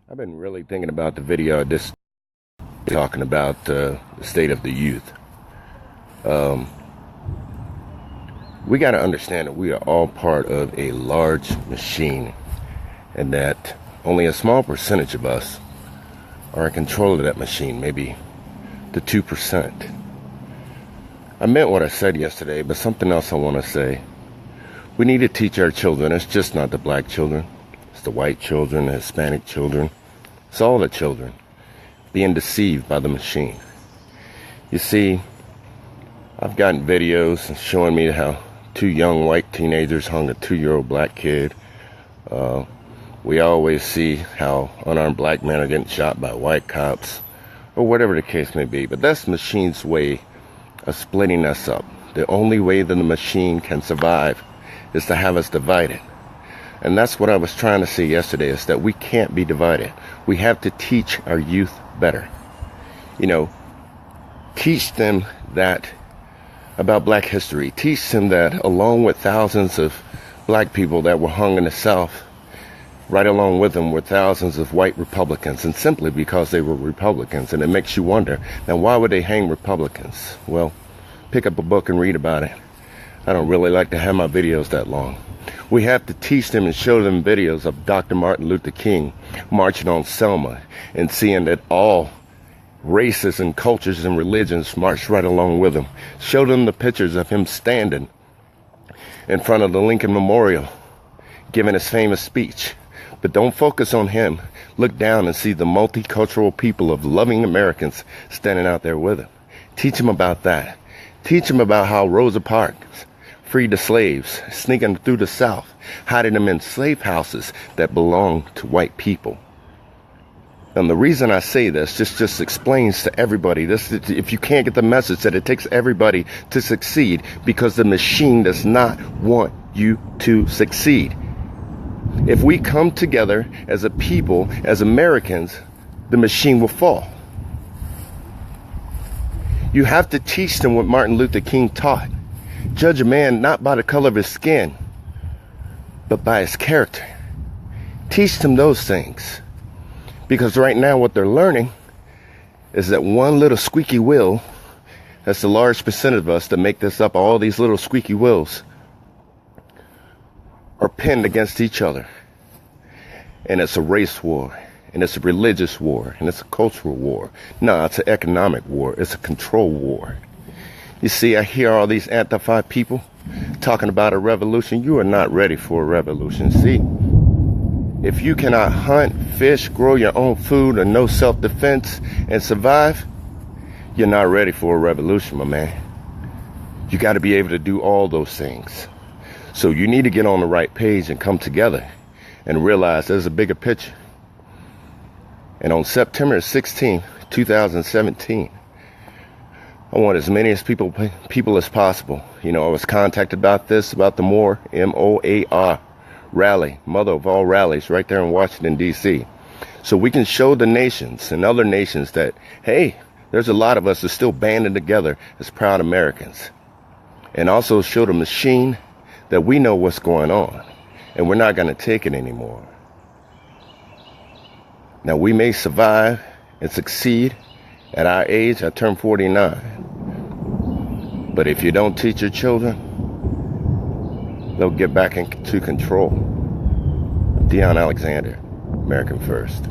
I've been really thinking about the video just talking about the state of the youth. We got to understand that we are all part of a large machine and that only a small percentage of us are in control of that machine, maybe the 2%. I meant what I said yesterday, but something else I want to say. We need to teach our children. It's just not the black children. It's the white children, the Hispanic children. It's all the children being deceived by the machine. You see, I've gotten videos showing me how two young white teenagers hung a 2-year-old black kid. We always see how unarmed black men are getting shot by white cops, or whatever the case may be. But that's the machine's way of splitting us up. The only way that the machine can survive is to have us divided. And that's what I was trying to say yesterday, is that we can't be divided. We have to teach our youth better. Teach them that about black history. Teach them that along with thousands of black people that were hung in the South, right along with them were thousands of white Republicans, and simply because they were Republicans. And it makes you wonder, now why would they hang Republicans? Well, pick up a book and read about it. I don't really like to have my videos that long. We have to teach them and show them videos of Dr. Martin Luther King marching on Selma and seeing that all races and cultures and religions marched right along with him. Show them the pictures of him standing in front of the Lincoln Memorial giving his famous speech. But don't focus on him. Look down and see the multicultural people of loving Americans standing out there with him. Teach them about that. Teach them about how Rosa Parks freed the slaves, sneaking through the South, hiding them in slave houses that belonged to white people. And the reason I say this just explains to everybody this: if you can't get the message that it takes everybody to succeed, because the machine does not want you to succeed. If we come together as a people, as Americans, the machine will fall. You have to teach them what Martin Luther King taught. Judge a man not by the color of his skin, but by his character. Teach them those things. Because right now what they're learning is that one little squeaky wheel, that's the large percent of us that make this up, all these little squeaky wheels, are pinned against each other. And it's a race war, and it's a religious war, and it's a cultural war. No, it's an economic war. It's a control war. You see, I hear all these Antifa people talking about a revolution. You are not ready for a revolution. See, if you cannot hunt, fish, grow your own food, or know self-defense and survive, you're not ready for a revolution, my man. You got to be able to do all those things. So you need to get on the right page and come together and realize there's a bigger picture. And on September 16, 2017, I want as many as people as possible. I was contacted about the More, M-O-A-R, rally, mother of all rallies, right there in Washington, D.C. So we can show the nations and other nations that, hey, there's a lot of us that are still banding together as proud Americans. And also show the machine that we know what's going on, and we're not going to take it anymore. Now, we may survive and succeed. At our age, I turned 49. But if you don't teach your children, they'll get back into control. Deion Alexander, American First.